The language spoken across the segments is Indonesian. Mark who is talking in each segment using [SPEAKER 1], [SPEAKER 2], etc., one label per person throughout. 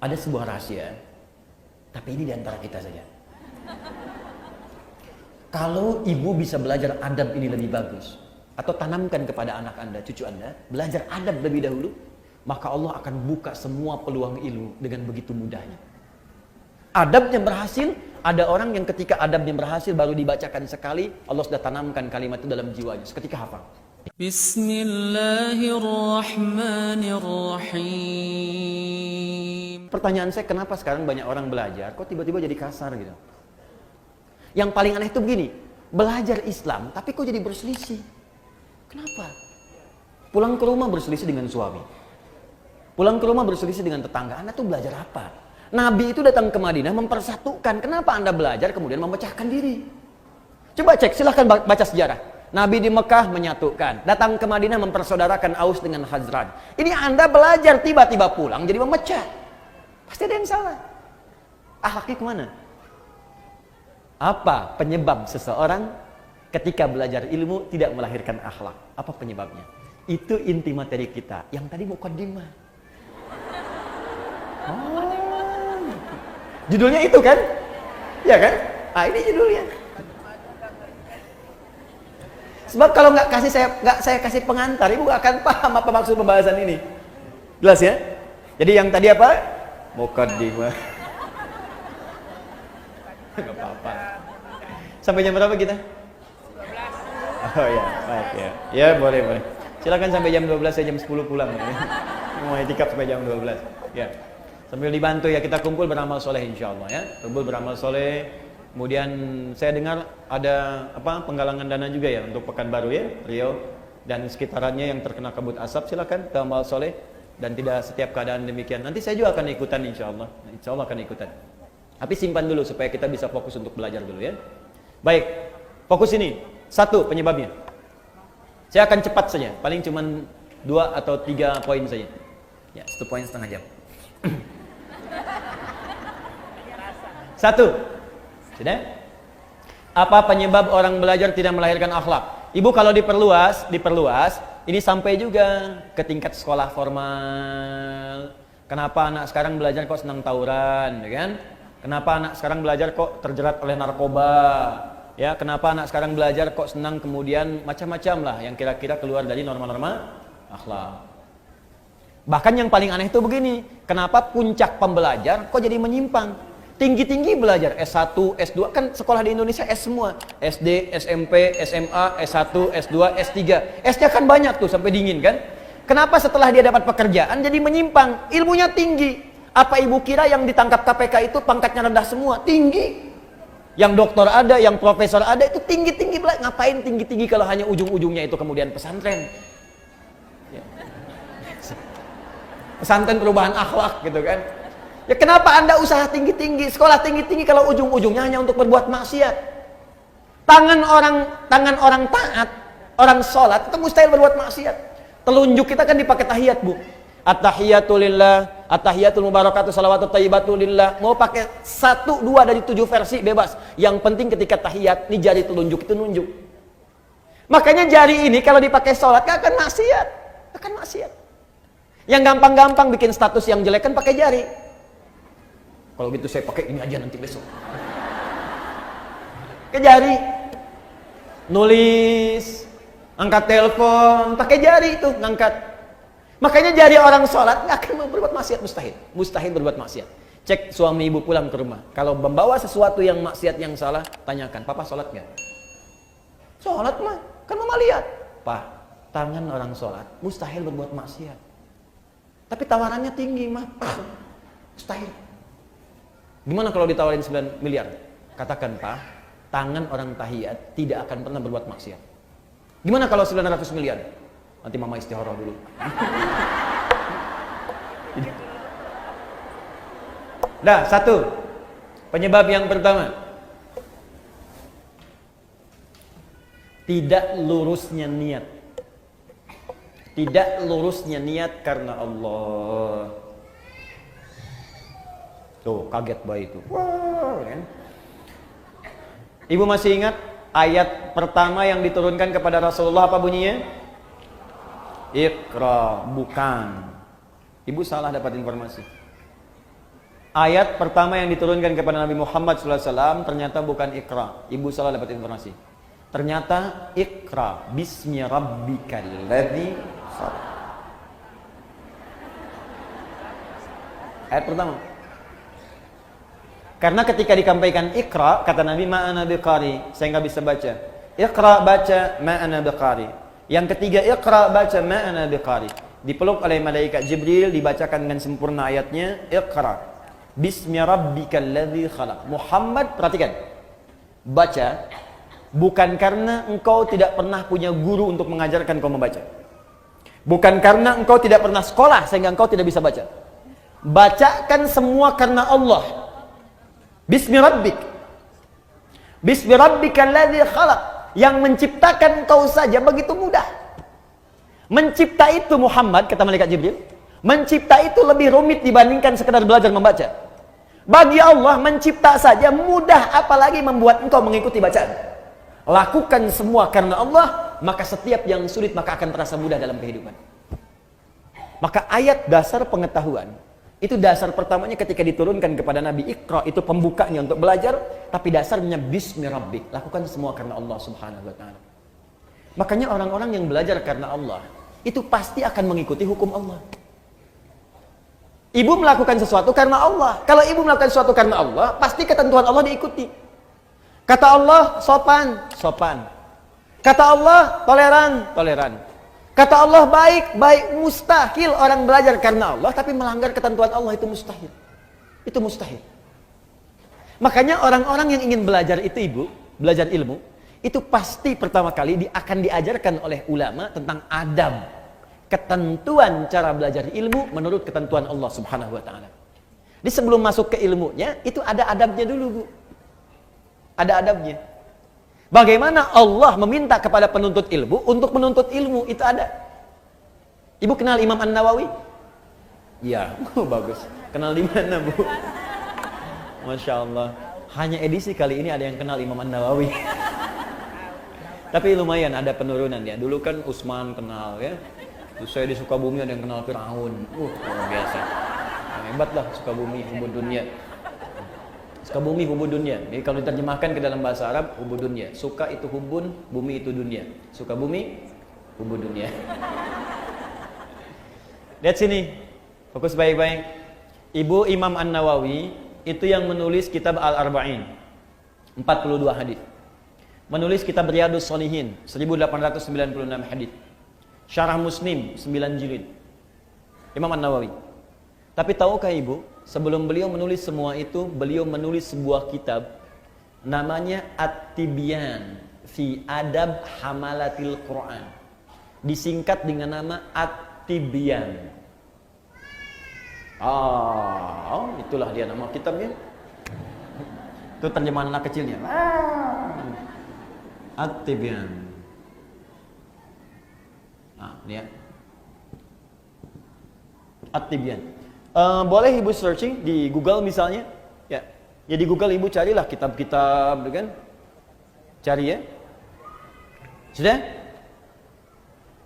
[SPEAKER 1] Ada sebuah rahasia, tapi ini diantara kita saja. Kalau ibu bisa belajar adab ini lebih bagus, atau tanamkan kepada anak anda, cucu anda, belajar adab lebih dahulu, maka Allah akan buka semua peluang ilmu dengan begitu mudahnya. Adabnya berhasil, ada orang yang ketika adabnya berhasil baru dibacakan sekali, Allah sudah tanamkan kalimat itu dalam jiwanya, seketika hafal.
[SPEAKER 2] Bismillahirrahmanirrahim.
[SPEAKER 1] Pertanyaan saya, kenapa sekarang banyak orang belajar, kok tiba-tiba jadi kasar gitu? Yang paling aneh itu begini, belajar Islam, tapi kok jadi berselisih? Kenapa? Pulang ke rumah berselisih dengan suami. Pulang ke rumah berselisih dengan tetangga. Anda tuh belajar apa? Nabi itu datang ke Madinah mempersatukan. Kenapa Anda belajar kemudian memecahkan diri? Coba cek, silahkan baca sejarah. Nabi di Mekah menyatukan. Datang ke Madinah mempersaudarakan Aus dengan Khazraj. Ini Anda belajar tiba-tiba pulang jadi memecah. Pasti ada yang salah. Akhlaknya kemana? Apa penyebab seseorang ketika belajar ilmu tidak melahirkan akhlak? Apa penyebabnya? Itu inti materi kita. Yang tadi muqaddimah. Oh, judulnya itu kan? Ya kan? Ah, ini judulnya. Sebab kalau nggak saya kasih pengantar, ibu nggak akan paham apa maksud pembahasan ini. Jelas ya? Jadi yang tadi apa? Muqaddimah. Nggak apa-apa. Sampai jam berapa kita? 12. Oh ya, baik ya. Ya boleh. Silakan sampai jam 12, saya jam 10 pulang. Mau itikaf sampai jam 12. Ya. Sambil dibantu ya, kita kumpul beramal soleh insyaallah ya. Kumpul beramal soleh. Kemudian saya dengar ada penggalangan dana juga ya untuk Pekanbaru ya, Riau dan sekitarannya yang terkena kabut asap. Silakan ke amal soleh, dan tidak setiap keadaan demikian. Nanti saya juga akan ikutan insyaallah. Insyaallah akan ikutan. Tapi simpan dulu supaya kita bisa fokus untuk belajar dulu ya. Baik, fokus ini. Satu penyebabnya. Saya akan cepat saja, paling cuma 2 atau 3 poin saja. Ya, 1 poin setengah jam. Satu. Sudah? Apa penyebab orang belajar tidak melahirkan akhlak? Ibu kalau diperluas, ini sampai juga ke tingkat sekolah formal. Kenapa anak sekarang belajar kok senang tawuran, ya kan? Kenapa anak sekarang belajar kok terjerat oleh narkoba? Ya, kenapa anak sekarang belajar kok senang kemudian macam-macam lah yang kira-kira keluar dari norma-norma akhlak. Bahkan yang paling aneh itu begini, kenapa puncak pembelajar kok jadi menyimpang? Tinggi-tinggi belajar S1, S2, kan sekolah di Indonesia S semua. SD, SMP, SMA, S1, S2, S3. S-nya kan banyak tuh sampai dingin kan? Kenapa setelah dia dapat pekerjaan jadi menyimpang? Ilmunya tinggi. Apa ibu kira yang ditangkap KPK itu pangkatnya rendah semua? Tinggi. Yang doktor ada, yang profesor ada, itu tinggi-tinggi belajar. Ngapain tinggi-tinggi kalau hanya ujung-ujungnya itu kemudian pesantren? Ya. Pesantren perubahan akhlak gitu kan? Ya kenapa Anda usaha tinggi-tinggi, sekolah tinggi-tinggi kalau ujung-ujungnya hanya untuk berbuat maksiat? Tangan orang taat, orang sholat itu mustahil berbuat maksiat. Telunjuk kita kan dipakai tahiyat, Bu. At-tahiyatu lillah, at-tahiyatul mubarakatuh, salawatut thayyibatu lillah. Mau pakai 1, 2 dari 7 versi bebas. Yang penting ketika tahiyat, ini jari telunjuk itu nunjuk. Makanya jari ini kalau dipakai sholat gak akan maksiat. Akan maksiat. Yang gampang-gampang bikin status yang jelek kan pakai jari. Kalau gitu saya pakai ini aja nanti besok. Pakai jari. Nulis, angkat telepon, pakai jari itu ngangkat. Makanya jari orang sholat nggak akan berbuat maksiat, mustahil berbuat maksiat. Cek suami ibu pulang ke rumah, kalau membawa sesuatu yang maksiat yang salah, tanyakan, papa sholat nggak? Sholat mah, kan mama lihat. Pak, tangan orang sholat mustahil berbuat maksiat. Tapi tawarannya tinggi mah, mustahil. Gimana kalau ditawarin 9 miliar? Katakan, Pak, tangan orang tahiyat tidak akan pernah berbuat maksiat. Gimana kalau 900 miliar? Nanti mama istihara dulu. Dah, 1. Penyebab yang pertama. Tidak lurusnya niat. Tidak lurusnya niat karena Allah. Tuh, kaget bayi itu. Wow, kan? Ibu masih ingat ayat pertama yang diturunkan kepada Rasulullah apa bunyinya? Iqra, bukan. Ibu salah dapat informasi. Ayat pertama yang diturunkan kepada Nabi Muhammad SAW ternyata bukan Iqra. Ibu salah dapat informasi. Ternyata Iqra bismi rabbikal ladzi khalaq. Ayat pertama. Karena ketika dikampaikan Iqra, kata Nabi, ma'ana biqari, saya nggak bisa baca. Iqra baca, ma'ana biqari. Yang ketiga, Iqra baca, ma'ana biqari. Dipeluk oleh malaikat Jibril, dibacakan dengan sempurna ayatnya, Iqra bismi rabbikal ladzi khalaq. Muhammad, perhatikan. Baca bukan karena engkau tidak pernah punya guru untuk mengajarkan kau membaca. Bukan karena engkau tidak pernah sekolah sehingga engkau tidak bisa baca. Bacakan semua karena Allah. Bismi rabbik. Bismi rabbikal ladzi khalaq. Yang menciptakan engkau saja begitu mudah. Mencipta itu Muhammad, kata malaikat Jibril, mencipta itu lebih rumit dibandingkan sekedar belajar membaca. Bagi Allah mencipta saja mudah, apalagi membuat engkau mengikuti bacaan. Lakukan semua karena Allah, maka setiap yang sulit maka akan terasa mudah dalam kehidupan. Maka ayat dasar pengetahuan itu dasar pertamanya ketika diturunkan kepada Nabi. Iqra itu pembukanya untuk belajar, tapi dasarnya bismi rabbik, lakukan semua karena Allah Subhanahu wa taala. Makanya orang-orang yang belajar karena Allah itu pasti akan mengikuti hukum Allah. Ibu melakukan sesuatu karena Allah. Kalau ibu melakukan sesuatu karena Allah, pasti ketentuan Allah diikuti. Kata Allah sopan, sopan. Kata Allah toleran, toleran. Kata Allah baik, baik. Mustahil orang belajar karena Allah tapi melanggar ketentuan Allah, itu mustahil. Itu mustahil. Makanya orang-orang yang ingin belajar itu, ibu, belajar ilmu, itu pasti pertama kali akan diajarkan oleh ulama tentang adab. Ketentuan cara belajar ilmu menurut ketentuan Allah Subhanahu wa taala. Jadi sebelum masuk ke ilmunya, itu ada adabnya dulu, Bu. Ada adabnya. Bagaimana Allah meminta kepada penuntut ilmu untuk menuntut ilmu, itu ada. Ibu kenal Imam An-Nawawi? Ya, bagus. Kenal di mana, Bu? Masya Allah. Hanya edisi kali ini ada yang kenal Imam An-Nawawi. Tapi lumayan ada penurunan ya. Dulu kan Utsman kenal ya. Terus saya di Sukabumi ada yang kenal Firaun. Luar biasa. Hebat lah Sukabumi, hubud dunia. Sukabumi hubud dunia. Jadi kalau diterjemahkan ke dalam bahasa Arab, hubud dunia. Suka itu hubun, bumi itu dunia. Sukabumi, hubud dunia. Lihat sini. Fokus baik-baik. Ibu Imam An-Nawawi itu yang menulis kitab Al-Arba'in. 42 hadis. Menulis kitab Riyadhus Shalihin 1896 hadis. Syarah Muslim 9 jilid. Imam An-Nawawi. Tapi tahukah ibu, sebelum beliau menulis semua itu, beliau menulis sebuah kitab namanya At-Tibyan fi Adab Hamalatil Quran. Disingkat dengan nama At-Tibyan. Itulah dia nama kitabnya. Itu terjemahan anak kecilnya. At-Tibyan. Lihat. At-Tibyan. Boleh ibu searching di Google misalnya. Ya. Ya di Google ibu carilah kitab-kitab, kan? Cari ya. Sudah?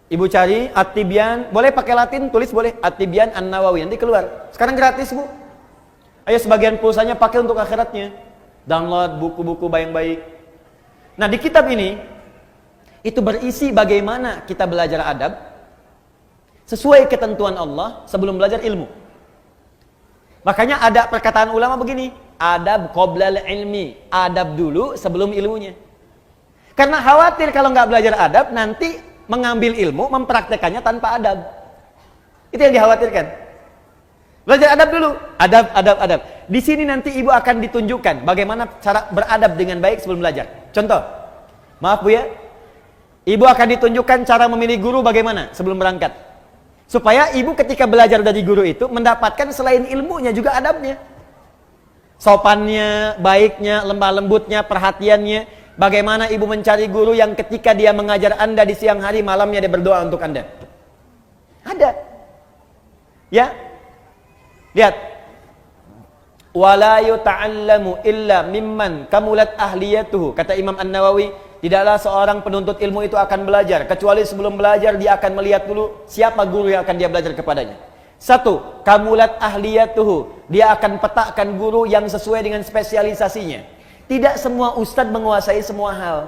[SPEAKER 1] Ibu cari At-Tibyan, boleh pakai Latin, tulis boleh At-Tibyan An-Nawawi, nanti keluar. Sekarang gratis, Bu. Ayo sebagian pulsanya pakai untuk akhiratnya. Download buku-buku baik-baik. Nah, di kitab ini itu berisi bagaimana kita belajar adab sesuai ketentuan Allah sebelum belajar ilmu. Makanya ada perkataan ulama begini, adab qoblal ilmi, adab dulu sebelum ilmunya. Karena khawatir kalau nggak belajar adab nanti mengambil ilmu mempraktekannya tanpa adab. Itu yang dikhawatirkan. Belajar adab dulu, adab. Di sini nanti ibu akan ditunjukkan bagaimana cara beradab dengan baik sebelum belajar. Contoh, maaf Bu ya. Ibu akan ditunjukkan cara memilih guru bagaimana sebelum berangkat. Supaya ibu ketika belajar dari guru itu mendapatkan selain ilmunya juga adabnya. Sopannya, baiknya, lemah lembutnya, perhatiannya. Bagaimana ibu mencari guru yang ketika dia mengajar Anda di siang hari, malamnya dia berdoa untuk Anda. Ada. Ya. Lihat. Wala yuta'allamu illa mimman kamulat ahliyatuhu. Kata Imam An-Nawawi, tidaklah seorang penuntut ilmu itu akan belajar kecuali sebelum belajar dia akan melihat dulu siapa guru yang akan dia belajar kepadanya. Satu, kamulat ahliyatuhu. Dia akan petakkan guru yang sesuai dengan spesialisasinya. Tidak semua ustadz menguasai semua hal.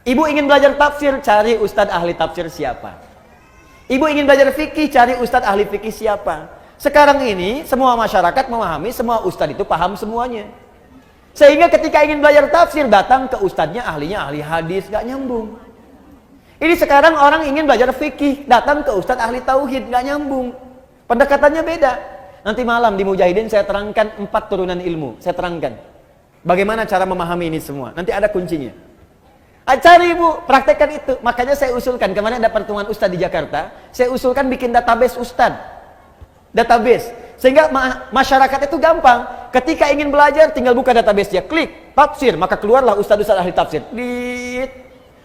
[SPEAKER 1] Ibu ingin belajar tafsir, cari ustadz ahli tafsir siapa. Ibu ingin belajar fikih, cari ustadz ahli fikih siapa. Sekarang ini semua masyarakat memahami semua ustadz itu paham semuanya. Sehingga ketika ingin belajar tafsir, datang ke ustadznya ahlinya ahli hadis, gak nyambung. Ini sekarang orang ingin belajar fikih, datang ke ustadz ahli tauhid, gak nyambung. Pendekatannya beda. Nanti malam di Mujahidin saya terangkan 4 turunan ilmu. Saya terangkan bagaimana cara memahami ini semua. Nanti ada kuncinya. Cari ibu, praktekkan itu. Makanya saya usulkan, kemarin ada pertemuan ustadz di Jakarta, saya usulkan bikin database ustadz. Database. Sehingga masyarakat itu gampang. Ketika ingin belajar, tinggal buka database dia, klik tafsir, maka keluarlah ustadz-ustadz ahli tafsir.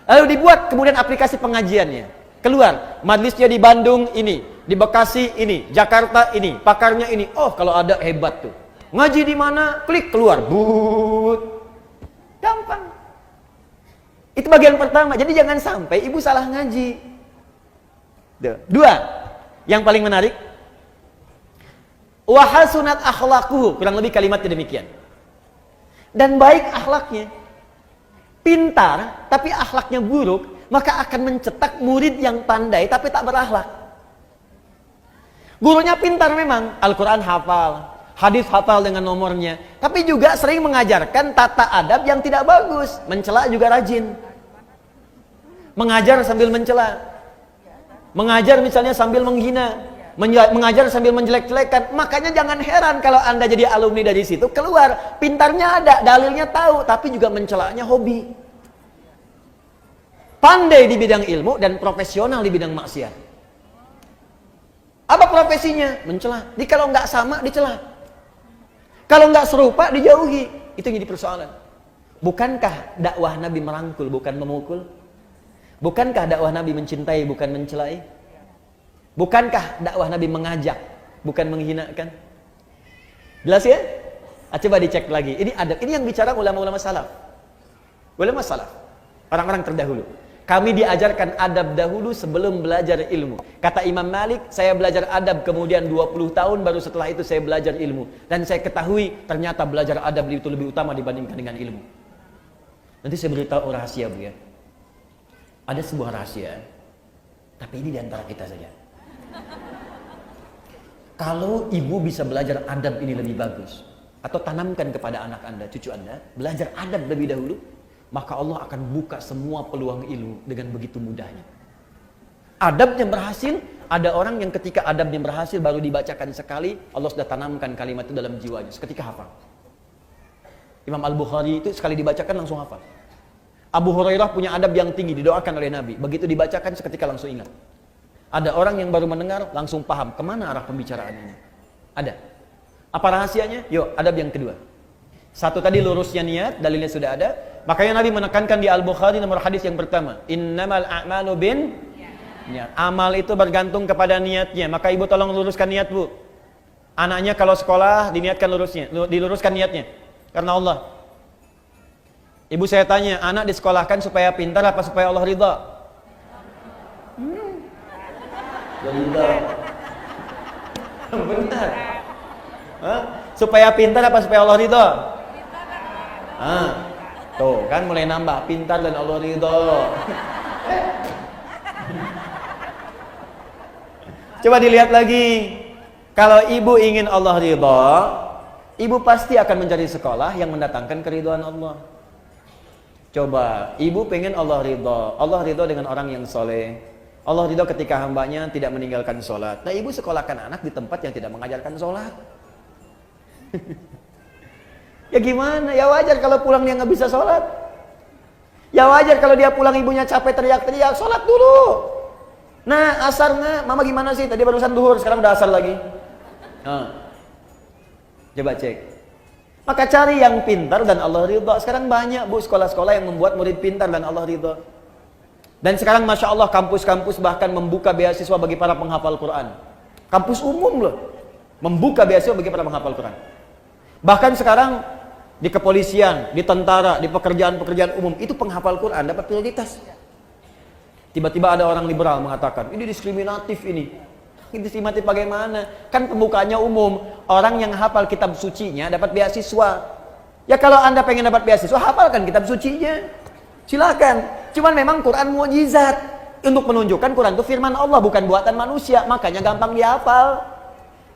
[SPEAKER 1] Lalu dibuat kemudian aplikasi pengajiannya. Keluar, majlisnya di Bandung ini, di Bekasi ini, Jakarta ini, pakarnya ini. Oh, kalau ada hebat tuh. Ngaji di mana? Klik keluar. But. Gampang. Itu bagian pertama. Jadi jangan sampai ibu salah ngaji. 2. Yang paling menarik. Wa hasunat akhlaquhu, kurang lebih kalimatnya demikian. Dan baik akhlaknya. Pintar tapi akhlaknya buruk, maka akan mencetak murid yang pandai tapi tak berakhlak. Gurunya pintar memang, Al-Quran hafal, hadis hafal dengan nomornya, tapi juga sering mengajarkan tata adab yang tidak bagus. Mencela juga rajin. Mengajar sambil mencela. Mengajar misalnya sambil menghina. Mengajar sambil menjelek-jelekan. Makanya jangan heran kalau Anda jadi alumni dari situ, keluar pintarnya ada, dalilnya tahu, tapi juga mencelanya hobi. Pandai di bidang ilmu dan profesional di bidang maksiat. Apa profesinya? Mencela. Jadi kalau nggak sama dicela. Kalau nggak serupa dijauhi. Itu yang jadi persoalan. Bukankah dakwah Nabi merangkul bukan memukul? Bukankah dakwah Nabi mencintai bukan mencelai? Bukankah dakwah Nabi mengajak bukan menghinakan? Jelas ya? Coba dicek lagi. Ini adab. Ini yang bicara ulama-ulama salaf. Ulama salaf. Orang-orang terdahulu. Kami diajarkan adab dahulu sebelum belajar ilmu. Kata Imam Malik, saya belajar adab kemudian 20 tahun baru setelah itu saya belajar ilmu. Dan saya ketahui ternyata belajar adab itu lebih utama dibandingkan dengan ilmu. Nanti saya beritahu rahasia, Bu ya. Ada sebuah rahasia, tapi ini diantara kita saja. Kalau ibu bisa belajar adab ini lebih bagus, atau tanamkan kepada anak Anda, cucu Anda, belajar adab lebih dahulu, maka Allah akan buka semua peluang ilmu dengan begitu mudahnya. Adabnya berhasil, ada orang yang ketika adabnya berhasil baru dibacakan sekali, Allah sudah tanamkan kalimat itu dalam jiwanya, seketika hafal. Imam Al-Bukhari itu sekali dibacakan langsung hafal. Abu Hurairah punya adab yang tinggi, didoakan oleh Nabi, begitu dibacakan seketika langsung ingat. Ada orang yang baru mendengar langsung paham kemana arah pembicaraan ini. Ada. Apa rahasianya? Yuk, adab yang kedua. Satu tadi lurusnya niat, dalilnya sudah ada. Makanya Nabi menekankan di Al-Bukhari nomor hadis yang pertama, innamal a'malu bin niat. Amal itu bergantung kepada niatnya. Maka ibu tolong luruskan niat, Bu. Anaknya kalau sekolah diniatkan diluruskan niatnya karena Allah. Ibu saya tanya, anak disekolahkan supaya pintar apa supaya Allah ridha? Ridha. Benar. Supaya pintar apa supaya Allah ridha? Tuh kan mulai nambah, pintar dan Allah ridha. Coba dilihat lagi. Kalau ibu ingin Allah ridha, ibu pasti akan mencari sekolah yang mendatangkan keridhaan Allah. Coba, ibu pengen Allah ridha. Allah ridha dengan orang yang soleh. Allah ridha ketika hambanya tidak meninggalkan sholat. Nah, ibu sekolahkan anak di tempat yang tidak mengajarkan sholat. Ya gimana? Ya wajar kalau pulang dia nggak bisa sholat. Ya wajar kalau dia pulang ibunya capek teriak-teriak, sholat dulu. Nah, asarnya, mama gimana sih? Tadi barusan duhur, sekarang udah asar lagi. Coba cek. Maka cari yang pintar dan Allah ridha. Sekarang banyak, Bu, sekolah-sekolah yang membuat murid pintar dan Allah ridha. Dan sekarang Masya Allah kampus-kampus bahkan membuka beasiswa bagi para penghafal Quran. Kampus umum loh, membuka beasiswa bagi para penghafal Quran. Bahkan sekarang di kepolisian, di tentara, di pekerjaan-pekerjaan umum, itu penghafal Quran dapat prioritas. Tiba-tiba ada orang liberal mengatakan, ini diskriminatif ini. Disimati bagaimana? Kan pembukaannya umum. Orang yang hafal kitab sucinya dapat beasiswa. Ya kalau Anda pengen dapat beasiswa, hafalkan kitab sucinya. Silakan. Cuman memang Quran mukjizat. Untuk menunjukkan Quran itu firman Allah, bukan buatan manusia. Makanya gampang dihafal.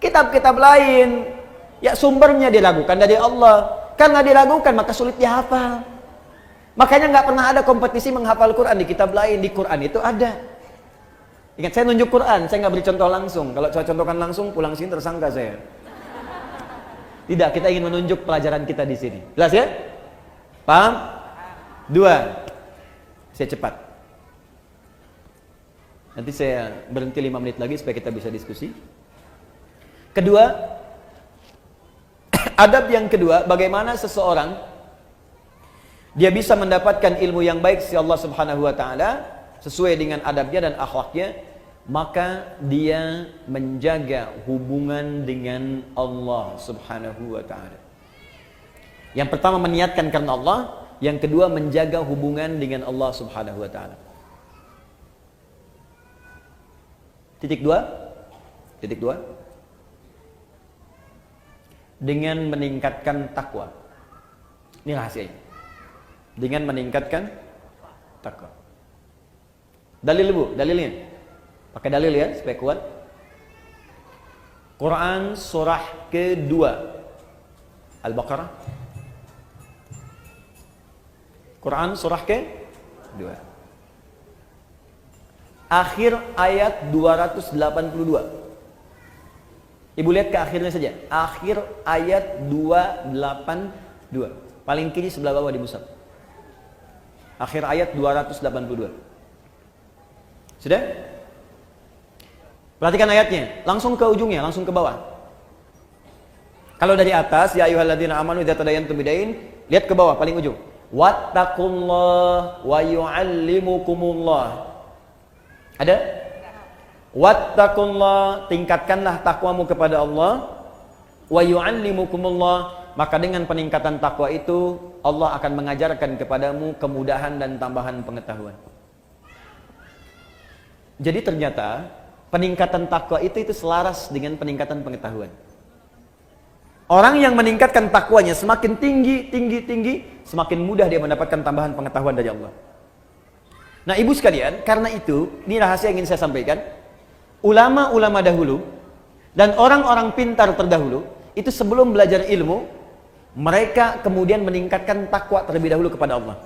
[SPEAKER 1] Kitab-kitab lain, ya sumbernya diragukan dari Allah. Karena diragukan, maka sulit dihafal. Makanya nggak pernah ada kompetisi menghafal Quran di kitab lain. Di Quran itu ada. Ingat, saya nunjuk Quran, saya nggak beri contoh langsung. Kalau saya contohkan langsung, pulang sini tersangka saya. Tidak, kita ingin menunjuk pelajaran kita di sini. Jelas ya? Paham? 2. Saya cepat. Nanti saya berhenti 5 menit lagi supaya kita bisa diskusi. Kedua, adab yang kedua, bagaimana seseorang dia bisa mendapatkan ilmu yang baik si Allah Subhanahu wa taala sesuai dengan adabnya dan akhlaknya. Maka dia menjaga hubungan dengan Allah Subhanahu wa ta'ala. Yang pertama meniatkan karena Allah, yang kedua menjaga hubungan dengan Allah Subhanahu wa ta'ala. Titik 2. Dengan meningkatkan takwa. Ini rahasianya. Dengan meningkatkan takwa. Dalil Bu, dalilnya. Pakai dalil ya, supaya kuat. Quran surah kedua Al-Baqarah. Quran surah kedua. Akhir ayat 282. Ibu lihat ke akhirnya saja. Akhir ayat 282. Paling kiri sebelah bawah di mushaf. Akhir ayat 282. Sudah? Perhatikan ayatnya, langsung ke ujungnya, langsung ke bawah. Kalau dari atas, ya ayyuhalladzina amanu idza tadayantum bidain, lihat ke bawah paling ujung. Wattaqullah wa yu'allimukumullah. Ada? Wattaqullah, tingkatkanlah takwamu kepada Allah. Wa yu'allimukumullah, maka dengan peningkatan takwa itu Allah akan mengajarkan kepadamu kemudahan dan tambahan pengetahuan. Jadi ternyata peningkatan takwa itu selaras dengan peningkatan pengetahuan. Orang yang meningkatkan takwanya semakin tinggi, semakin mudah dia mendapatkan tambahan pengetahuan dari Allah. Nah ibu sekalian, karena itu, ini rahasia yang ingin saya sampaikan. Ulama-ulama dahulu dan orang-orang pintar terdahulu, itu sebelum belajar ilmu, mereka kemudian meningkatkan takwa terlebih dahulu kepada Allah.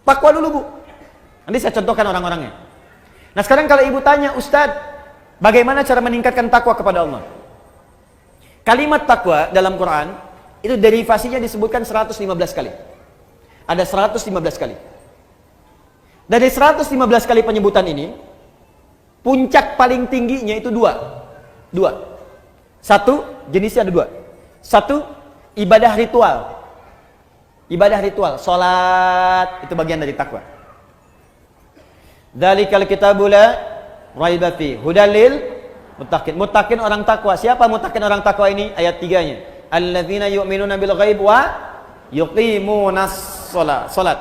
[SPEAKER 1] Takwa dulu Bu. Nanti saya contohkan orang-orangnya. Nah sekarang kalau ibu tanya, Ustadz, bagaimana cara meningkatkan takwa kepada Allah? Kalimat takwa dalam Quran itu derivasinya disebutkan 115 kali. Ada 115 kali. Dari 115 kali penyebutan ini, puncak paling tingginya itu dua. Satu, jenisnya ada 2. Satu, ibadah ritual. Ibadah ritual, salat itu bagian dari takwa. Dzalikal kitabul la raiba fi hudalil muttaqin. Muttaqin orang takwa. Siapa muttaqin orang takwa ini? Ayat 3-nya. Alladzina yu'minuna bil ghaib wa yuqimunas shalat.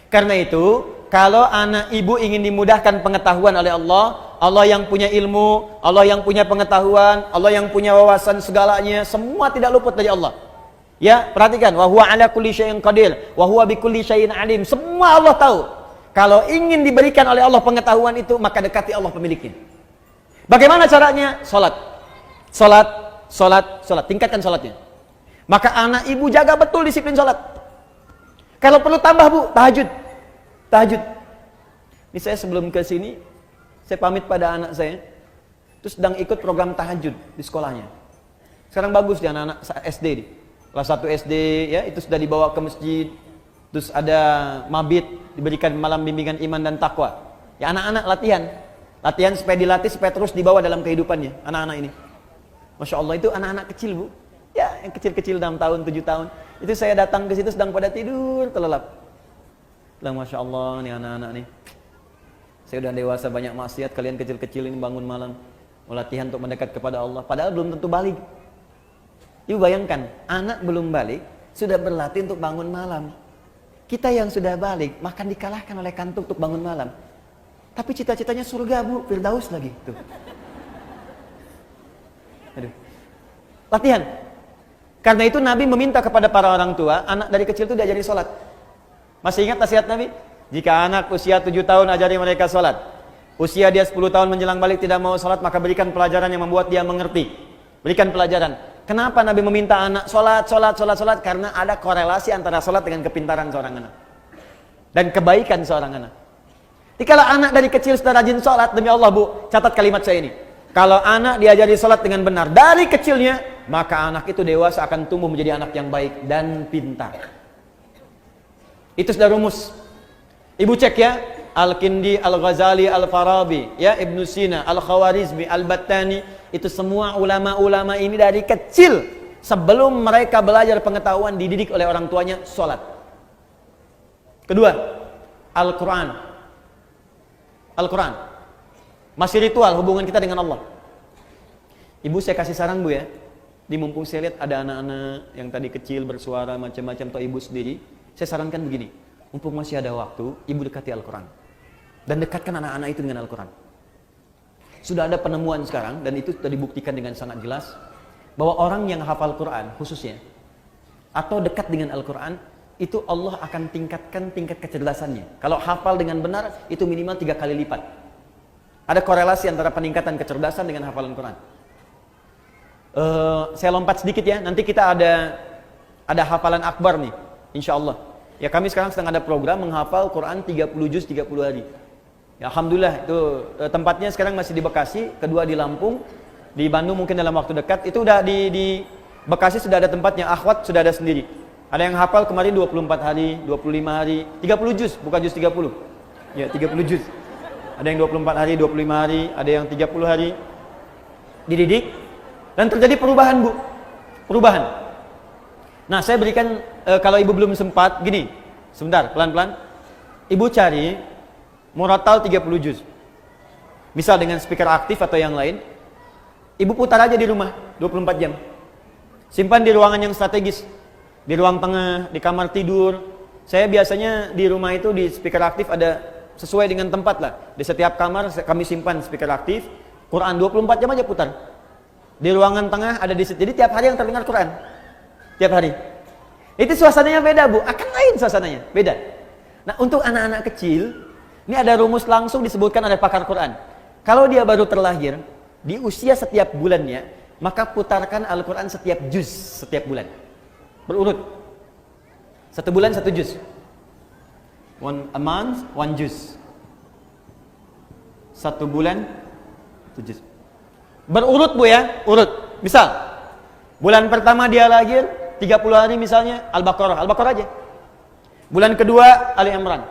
[SPEAKER 1] Karena itu, kalau anak ibu ingin dimudahkan pengetahuan oleh Allah, Allah yang punya ilmu, Allah yang punya pengetahuan, Allah yang punya wawasan segalanya, semua tidak luput dari Allah. Ya, perhatikan, wa huwa ala kulli syai'in qadir, wa huwa bikulli syai'in alim. Semua Allah tahu. Kalau ingin diberikan oleh Allah pengetahuan itu, maka dekati Allah pemiliknya. Bagaimana caranya? Salat. Tingkatkan salatnya. Maka anak ibu jaga betul disiplin salat. Kalau perlu tambah Bu, tahajud. Ini saya sebelum ke sini, saya pamit pada anak saya. Terus sedang ikut program tahajud di sekolahnya. Sekarang bagus di anak-anak SD nih. Kelas 1 SD ya, itu sudah dibawa ke masjid. Terus ada mabit, diberikan malam bimbingan iman dan takwa. Ya anak-anak latihan supaya dilatih, supaya terus dibawa dalam kehidupannya, anak-anak ini. Masya Allah, itu anak-anak kecil Bu. Ya, yang kecil-kecil 6 tahun, 7 tahun. Itu saya datang ke situ sedang pada tidur, terlelap. Bilang, Masya Allah, nih anak-anak nih. Saya udah dewasa banyak maksiat, kalian kecil-kecil ini bangun malam. Mau latihan untuk mendekat kepada Allah, padahal belum tentu balik. Ibu bayangkan, anak belum balik, sudah berlatih untuk bangun malam. Kita yang sudah balik, makan dikalahkan oleh kantuk untuk bangun malam. Tapi cita-citanya surga Bu, Firdaus lagi. Tuh. Aduh. Latihan. Karena itu Nabi meminta kepada para orang tua, anak dari kecil itu diajari sholat. Masih ingat nasihat Nabi? Jika anak usia 7 tahun ajari mereka sholat. Usia dia 10 tahun menjelang balik tidak mau sholat, maka berikan pelajaran yang membuat dia mengerti. Berikan pelajaran. Kenapa Nabi meminta anak sholat? Karena ada korelasi antara sholat dengan kepintaran seorang anak. Dan kebaikan seorang anak. Jadi kalau anak dari kecil sudah rajin sholat, demi Allah Bu, catat kalimat saya ini. Kalau anak diajari sholat dengan benar dari kecilnya, maka anak itu dewasa akan tumbuh menjadi anak yang baik dan pintar. Itu sudah rumus. Ibu cek ya, Al-Kindi, Al-Ghazali, Al-Farabi, ya, Ibnu Sina, Al-Khawarizmi, Al-Battani, itu semua ulama-ulama ini dari kecil sebelum mereka belajar pengetahuan dididik oleh orang tuanya sholat. Kedua, Al-Quran. Al-Quran masih ritual hubungan kita dengan Allah. Ibu saya kasih saran Bu ya, di mumpung saya lihat ada anak-anak yang tadi kecil bersuara macam-macam atau ibu sendiri, saya sarankan begini, mumpung masih ada waktu, ibu dekati Al-Quran dan dekatkan anak-anak itu dengan Al-Quran. Sudah ada penemuan sekarang dan itu sudah dibuktikan dengan sangat jelas bahwa orang yang hafal Quran khususnya atau dekat dengan Al-Quran, itu Allah akan tingkatkan tingkat kecerdasannya. Kalau hafal dengan benar, itu minimal 3 kali lipat. Ada korelasi antara peningkatan kecerdasan dengan hafalan Quran. Saya lompat sedikit ya, nanti kita ada hafalan akbar nih, insya Allah. Ya kami sekarang sedang ada program menghafal Quran 30 juz 30 hari. Ya, Alhamdulillah itu tempatnya sekarang masih di Bekasi, kedua di Lampung, di Bandung mungkin dalam waktu dekat. Itu udah di Bekasi sudah ada tempatnya, akhwat sudah ada sendiri. Ada yang hafal kemarin 24 hari, 25 hari, 30 juz, bukan juz 30. Ya, 30 juz. Ada yang 24 hari, 25 hari, ada yang 30 hari. Dididik dan terjadi perubahan, Bu. Perubahan. Nah, saya berikan kalau Ibu belum sempat gini. Sebentar, pelan-pelan. Ibu cari murattal 30 juz. Misal dengan speaker aktif atau yang lain. Ibu putar aja di rumah 24 jam. Simpan di ruangan yang strategis. Di ruang tengah, di kamar tidur. Saya biasanya di rumah itu di speaker aktif ada sesuai dengan tempat lah. Di setiap kamar kami simpan speaker aktif. Quran 24 jam aja putar. Di ruangan tengah ada di situ. Jadi tiap hari yang terdengar Quran. Tiap hari. Itu suasananya beda, Bu. Akan lain suasananya, beda. Nah, untuk anak-anak kecil, ini ada rumus langsung disebutkan oleh pakar Quran. Kalau dia baru terlahir, di usia setiap bulannya, maka putarkan Al-Quran setiap juz setiap bulan. Berurut. 1 bulan 1 juz. A month, 1 juz. 1 bulan 1 juz. Berurut, Bu ya, urut. Misal, bulan pertama dia lahir 30 hari misalnya Al-Baqarah aja. Bulan kedua Ali Imran.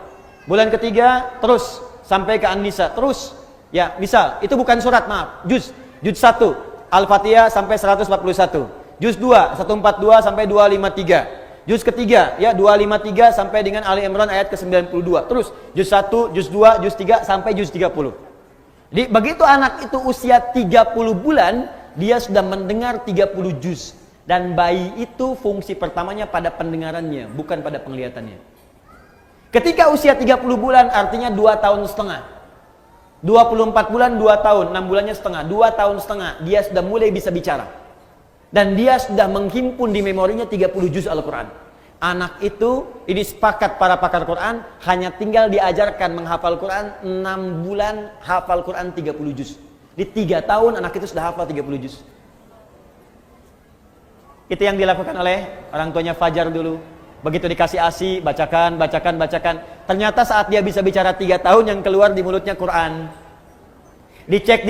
[SPEAKER 1] Bulan ketiga terus sampai ke An-Nisa terus. Ya, misal itu bukan surat, maaf, juz. Juz 1 Al-Fatihah sampai 141. Juz 2 142 sampai 253. Juz ketiga ya 253 sampai dengan Ali Imran ayat ke-92. Terus juz 1, juz 2, juz 3 sampai juz 30. Jadi begitu anak itu usia 30 bulan, dia sudah mendengar 30 juz. Dan bayi itu fungsi pertamanya pada pendengarannya, bukan pada penglihatannya. Ketika usia 30 bulan artinya 2 tahun setengah. 24 bulan 2 tahun, 6 bulannya setengah, 2 tahun setengah dia sudah mulai bisa bicara. Dan dia sudah menghimpun di memorinya 30 juz Al-Quran. Anak itu, ini sepakat para pakar Quran, hanya tinggal diajarkan menghafal Quran 6 bulan, hafal Quran 30 juz. Di 3 tahun anak itu sudah hafal 30 juz. Itu yang dilakukan oleh orang tuanya Fajar dulu. Begitu dikasih ASI, bacakan. Ternyata saat dia bisa bicara 3 tahun, yang keluar di mulutnya Quran. Dicek,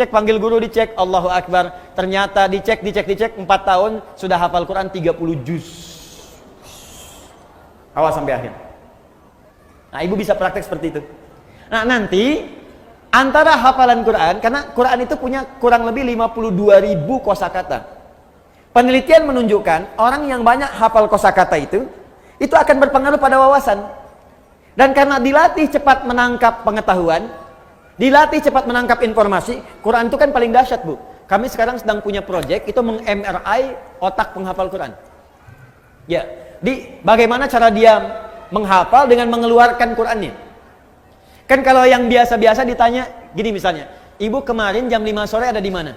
[SPEAKER 1] panggil guru dicek, Allahu Akbar. Ternyata dicek, 4 tahun sudah hafal Quran 30 juz. Awal sampai akhir. Nah, ibu bisa praktek seperti itu. Nah, nanti antara hafalan Quran, karena Quran itu punya kurang lebih 52.000 kosakata. Penelitian menunjukkan orang yang banyak hafal kosakata itu akan berpengaruh pada wawasan. Dan karena dilatih cepat menangkap pengetahuan, dilatih cepat menangkap informasi, Quran itu kan paling dahsyat, Bu. Kami sekarang sedang punya proyek itu meng-MRI otak penghafal Quran. Ya, bagaimana cara dia menghafal dengan mengeluarkan Qurannya. Kan kalau yang biasa-biasa ditanya, gini misalnya, Ibu kemarin jam 5 sore ada di mana?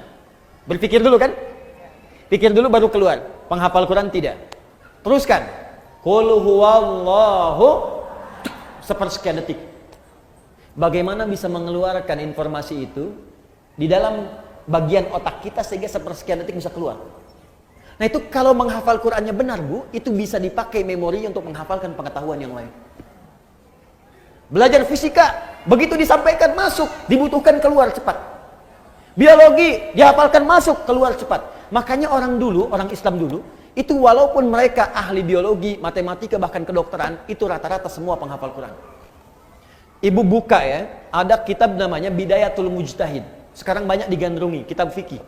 [SPEAKER 1] Berpikir dulu kan? Pikir dulu baru keluar. Penghafal Quran tidak. Teruskan. Qul huwallahu sepersekian detik. Bagaimana bisa mengeluarkan informasi itu di dalam bagian otak kita sehingga sepersekian detik bisa keluar. Nah itu kalau menghafal Qurannya benar Bu, itu bisa dipakai memori untuk menghafalkan pengetahuan yang lain. Belajar fisika, begitu disampaikan masuk, dibutuhkan keluar cepat. Biologi, dihafalkan masuk, keluar cepat. Makanya orang dulu, orang Islam dulu, itu walaupun mereka ahli biologi, matematika, bahkan kedokteran, itu rata-rata semua penghafal Quran. Ibu buka ya, ada kitab namanya Bidayatul Mujtahid. Sekarang banyak digandrungi, kitab fikih.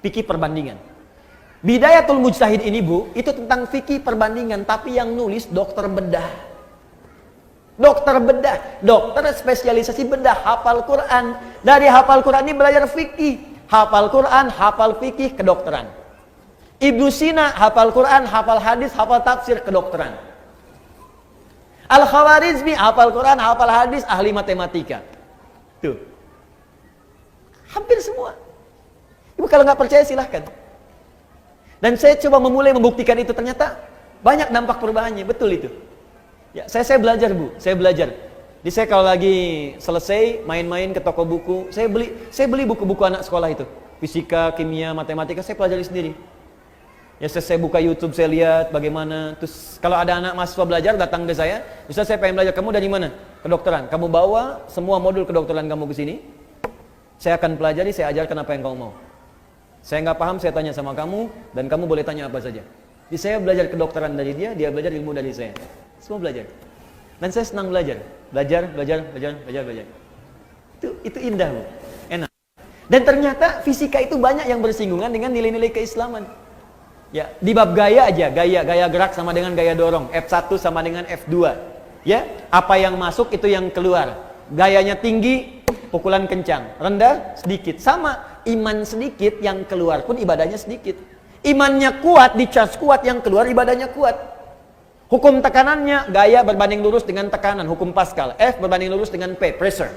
[SPEAKER 1] Fikih perbandingan. Bidayatul Mujtahid ini Bu, itu tentang fikih perbandingan, tapi yang nulis dokter bedah. Dokter bedah, dokter spesialisasi bedah, hafal Quran. Dari hafal Quran ini belajar fikih. Hafal Quran, hafal fikih, kedokteran. Ibnu Sina, hafal Quran, hafal hadis, hafal tafsir, kedokteran. Al-Khawarizmi, hafal Quran, hafal hadis, ahli matematika. Tuh. Hampir semua. Ibu kalau nggak percaya silahkan. Dan saya coba memulai membuktikan itu, ternyata banyak dampak perubahannya, betul itu. Ya, saya belajar Bu, saya belajar. Jadi saya kalau lagi selesai main-main ke toko buku, saya beli buku-buku anak sekolah itu. Fisika, kimia, matematika, saya pelajari sendiri. Ya saya buka YouTube, saya lihat bagaimana. Terus kalau ada anak mahasiswa belajar datang ke saya, Ustaz saya pengen belajar, kamu dari mana? Kedokteran. Kamu bawa semua modul kedokteran kamu ke sini. Saya akan pelajari, saya ajarkan apa yang kamu mau. Saya nggak paham, saya tanya sama kamu, dan kamu boleh tanya apa saja. Jadi saya belajar kedokteran dari dia belajar ilmu dari saya. Semua belajar. Dan saya senang belajar. Belajar. Itu indah Bu. Enak. Dan ternyata fisika itu banyak yang bersinggungan dengan nilai-nilai keislaman. Ya, di bab gaya aja, gaya gerak sama dengan gaya dorong, F1 sama dengan F2. Ya, apa yang masuk itu yang keluar. Gayanya tinggi, pukulan kencang, rendah sedikit. Sama, iman sedikit yang keluar pun ibadahnya sedikit. Imannya kuat, dicas kuat, yang keluar ibadahnya kuat. Hukum tekanannya, gaya berbanding lurus dengan tekanan, hukum Pascal. F berbanding lurus dengan P, pressure.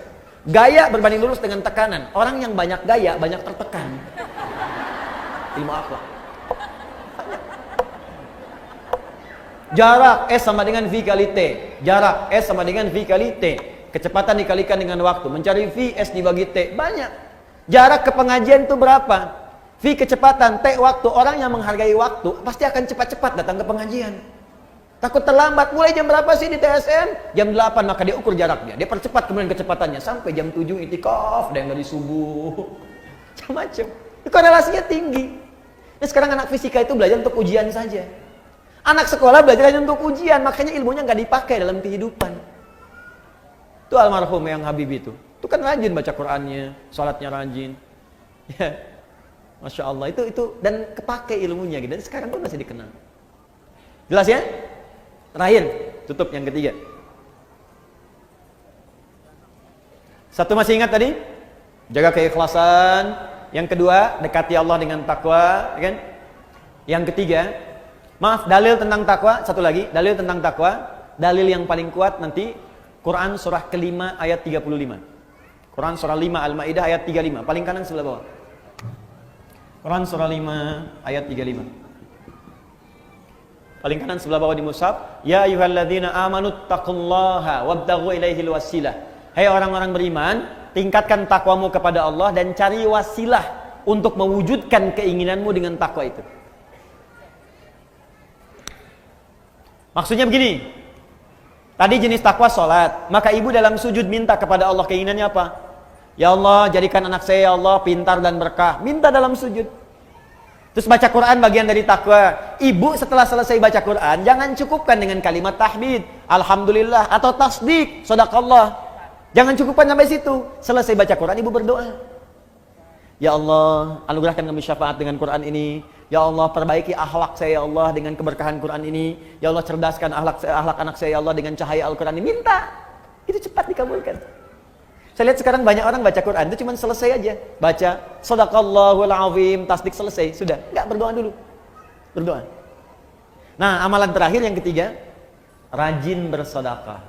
[SPEAKER 1] Gaya berbanding lurus dengan tekanan. Orang yang banyak gaya, banyak tertekan. Ilmu akhlak. Jarak S sama dengan V kali T. Jarak S sama dengan V kali T. Kecepatan dikalikan dengan waktu. Mencari V, S dibagi T. Banyak. Jarak ke pengajian itu berapa? V kecepatan, T waktu. Orang yang menghargai waktu pasti akan cepat-cepat datang ke pengajian. Takut terlambat. Mulai jam berapa sih di TSM? Jam 8, maka dia ukur jaraknya. Dia percepat kemudian kecepatannya. Sampai jam 7 itikaf, ada yang dari subuh. Macam-macam. Korelasinya tinggi. Nah, sekarang anak fisika itu belajar untuk ujian saja. Anak sekolah belajar hanya untuk ujian. Makanya ilmunya nggak dipakai dalam kehidupan. Itu almarhum yang Habib itu. Itu kan rajin baca Qur'annya, sholatnya rajin. Ya. Masya Allah. Itu dan kepakai ilmunya gitu. Dan sekarang pun masih dikenal. Jelas ya? Terakhir, tutup yang ketiga. Satu masih ingat tadi? Jaga keikhlasan. Yang kedua, dekati Allah dengan takwa, kan? Yang ketiga, maaf, dalil tentang takwa, satu lagi, dalil tentang takwa, dalil yang paling kuat nanti Quran surah ke-5 ayat 35. Quran surah 5 Al-Maidah ayat 35, paling kanan sebelah bawah. Quran surah 5 ayat 35. Paling kanan sebelah bawah di mushaf, ya ayyuhalladzina amanu taqullaha wabtaghu ilaihil wasilah. Hai orang-orang beriman, tingkatkan takwamu kepada Allah dan cari wasilah untuk mewujudkan keinginanmu dengan takwa itu. Maksudnya begini. Tadi jenis takwa salat, maka ibu dalam sujud minta kepada Allah keinginannya apa? Ya Allah, jadikan anak saya ya Allah pintar dan berkah. Minta dalam sujud. Terus baca Quran bagian dari takwa. Ibu setelah selesai baca Quran, jangan cukupkan dengan kalimat tahmid, alhamdulillah, atau tasdik, shadaqallah. Jangan cukupkan sampai situ. Selesai baca Quran, ibu berdoa. Ya Allah, anugerahkan kami syafaat dengan Quran ini. Ya Allah, perbaiki akhlak saya ya Allah dengan keberkahan Quran ini. Ya Allah, cerdaskan akhlak anak saya ya Allah dengan cahaya Al-Quran ini. Minta. Itu cepat dikabulkan. Saya lihat sekarang banyak orang baca Quran itu cuma selesai aja. Baca shadaqallahul azim, tasdik, selesai, sudah. Enggak, berdoa dulu. Berdoa. Nah, amalan terakhir yang ketiga, rajin bersedekah.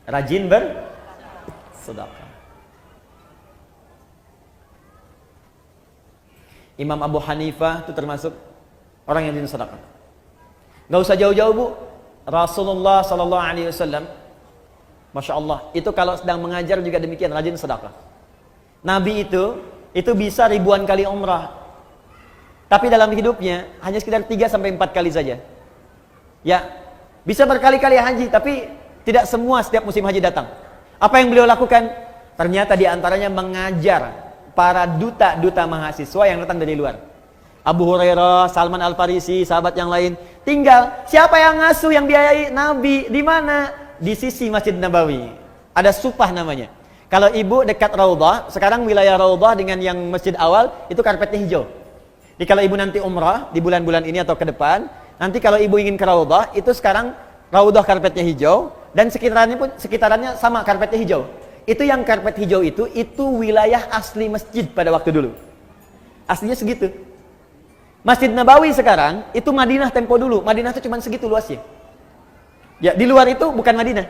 [SPEAKER 1] Rajin bersedekah. Imam Abu Hanifah itu termasuk orang yang rajin sedekah. Gak usah jauh-jauh Bu, Rasulullah Sallallahu Alaihi Wasallam, Masya Allah, itu kalau sedang mengajar juga demikian, rajin sedekah. Nabi itu bisa ribuan kali umrah, tapi dalam hidupnya hanya sekitar 3-4 kali saja. Ya, bisa berkali-kali haji, tapi tidak semua setiap musim haji datang. Apa yang beliau lakukan? Ternyata diantaranya mengajar para duta-duta mahasiswa yang datang dari luar. Abu Hurairah, Salman Al-Farisi, sahabat yang lain. Tinggal siapa yang ngasuh, yang biayai? Nabi. Di mana? Di sisi Masjid Nabawi. Ada supah namanya. Kalau ibu dekat Raudhah, sekarang wilayah Raudhah dengan yang masjid awal itu karpetnya hijau. Jadi kalau ibu nanti umrah di bulan-bulan ini atau ke depan, nanti kalau ibu ingin ke Raudhah, itu sekarang Raudhah karpetnya hijau dan sekitarannya sama karpetnya hijau. Itu yang karpet hijau itu wilayah asli masjid pada waktu dulu. Aslinya segitu. Masjid Nabawi sekarang itu Madinah tempo dulu. Madinah itu cuma segitu luasnya. Ya, di luar itu bukan Madinah.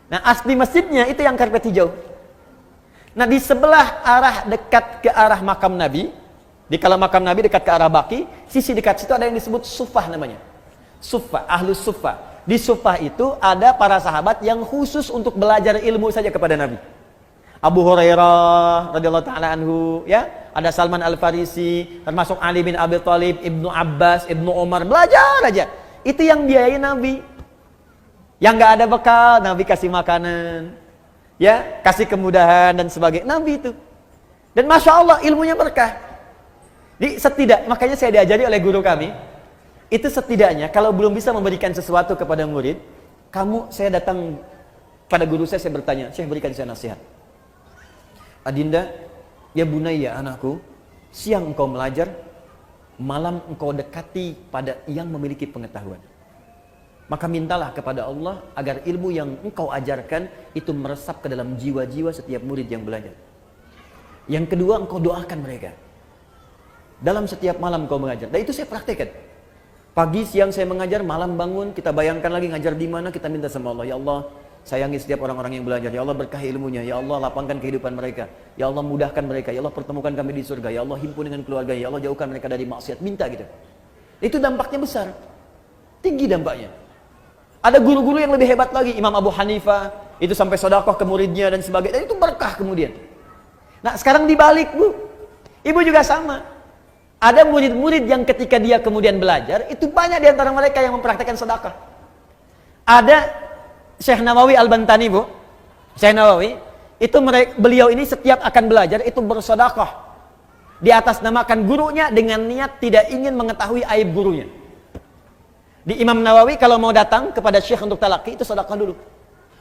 [SPEAKER 1] Nah, asli masjidnya itu yang karpet hijau. Nah, di sebelah arah dekat ke arah makam Nabi, kalau makam Nabi dekat ke arah Baqi, sisi dekat situ ada yang disebut Sufah namanya. Sufah, Ahlus Sufah. Di Sufah itu ada para sahabat yang khusus untuk belajar ilmu saja kepada Nabi. Abu Hurairah radhiyallahu taala anhu, ya, ada Salman Al-Farisi, termasuk Ali bin Abi Thalib, Ibnu Abbas, Ibnu Umar, belajar aja. Itu yang biayai Nabi. Yang nggak ada bekal, Nabi kasih makanan, ya, kasih kemudahan dan sebagainya. Nabi itu. Dan Masya Allah ilmunya berkah. Makanya saya diajari oleh guru kami, itu setidaknya kalau belum bisa memberikan sesuatu kepada murid, saya datang pada guru saya bertanya, Syekh berikan saya nasihat. Adinda, ya bunayya anakku, siang engkau belajar, malam engkau dekati pada yang memiliki pengetahuan. Maka mintalah kepada Allah agar ilmu yang engkau ajarkan itu meresap ke dalam jiwa-jiwa setiap murid yang belajar. Yang kedua, engkau doakan mereka. Dalam setiap malam engkau mengajar. Dan itu saya praktekkan. Pagi, siang saya mengajar, malam bangun, kita bayangkan lagi ngajar di mana, kita minta sama Allah, ya Allah, sayangi setiap orang-orang yang belajar, ya Allah berkahi ilmunya, ya Allah lapangkan kehidupan mereka, ya Allah mudahkan mereka, ya Allah pertemukan kami di surga, ya Allah himpun dengan keluarga, ya Allah jauhkan mereka dari maksiat, minta gitu. Itu dampaknya besar, tinggi dampaknya. Ada guru-guru yang lebih hebat lagi, Imam Abu Hanifah, itu sampai sedekah ke muridnya dan sebagainya, dan itu berkah kemudian. Nah sekarang dibalik Bu, ibu juga sama. Ada murid-murid yang ketika dia kemudian belajar, itu banyak di antara mereka yang mempraktekkan sedekah. Ada Syekh Nawawi Al-Bantani Bu, Syekh Nawawi, beliau ini setiap akan belajar itu bersedekah. Di atas namakan gurunya dengan niat tidak ingin mengetahui aib gurunya. Di Imam Nawawi kalau mau datang kepada Syekh untuk talaqi itu sedekah dulu.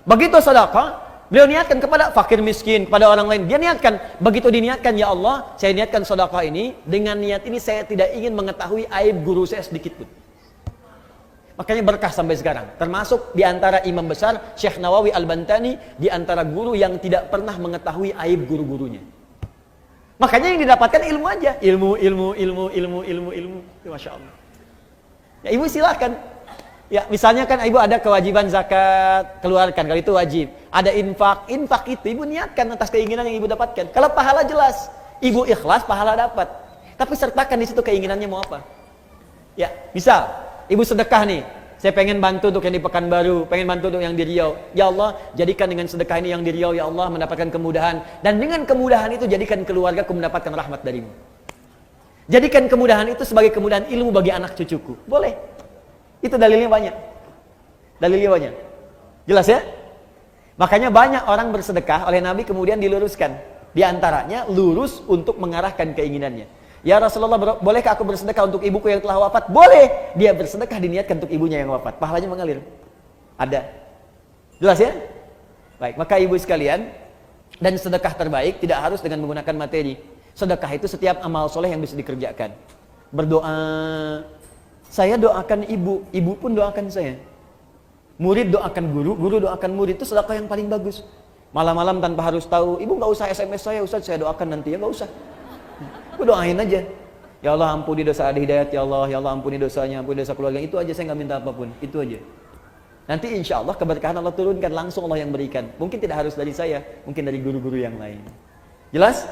[SPEAKER 1] Begitu sedekah, beliau niatkan kepada fakir miskin, kepada orang lain. Dia niatkan, begitu diniatkan, ya Allah, saya niatkan sedekah ini, dengan niat ini saya tidak ingin mengetahui aib guru saya sedikit pun. Makanya berkah sampai sekarang. Termasuk di antara imam besar Syekh Nawawi Al-Bantani, di antara guru yang tidak pernah mengetahui aib guru-gurunya. Makanya yang didapatkan ilmu aja, ilmu. Masya Allah. Ya ibu silakan. Ya misalnya kan ibu ada kewajiban zakat, keluarkan, kalau itu wajib. Ada infak itu ibu niatkan atas keinginan yang ibu dapatkan. Kalau pahala jelas, ibu ikhlas pahala dapat. Tapi sertakan di situ keinginannya mau apa. Ya, misal ibu sedekah nih, saya pengen bantu untuk yang di Pekanbaru, pengen bantu untuk yang di Riau. Ya Allah, jadikan dengan sedekah ini yang di Riau, ya Allah mendapatkan kemudahan. Dan dengan kemudahan itu jadikan keluargaku mendapatkan rahmat darimu. Jadikan kemudahan itu sebagai kemudahan ilmu bagi anak cucuku. Boleh. Itu dalilnya banyak. Jelas ya? Makanya banyak orang bersedekah oleh Nabi kemudian diluruskan. Di antaranya lurus untuk mengarahkan keinginannya. Ya Rasulullah, bolehkah aku bersedekah untuk ibuku yang telah wafat? Boleh. Dia bersedekah diniatkan untuk ibunya yang wafat. Pahalanya mengalir. Ada. Jelas ya? Baik, maka ibu sekalian, dan sedekah terbaik tidak harus dengan menggunakan materi. Sedekah itu setiap amal soleh yang bisa dikerjakan. Berdoa, saya doakan ibu, ibu pun doakan saya. Murid doakan guru, guru doakan murid, itu sedekah yang paling bagus. Malam-malam tanpa harus tahu, ibu nggak usah SMS saya, Ustaz saya doakan nanti, ya nggak usah. Ibu doain aja. Ya Allah ampuni dosa Adi Hidayat, ya Allah ampuni dosanya, ampuni dosa keluarga. Itu aja, saya nggak minta apapun, itu aja. Nanti insya Allah keberkahan Allah turunkan, langsung Allah yang berikan. Mungkin tidak harus dari saya, mungkin dari guru-guru yang lain. Jelas?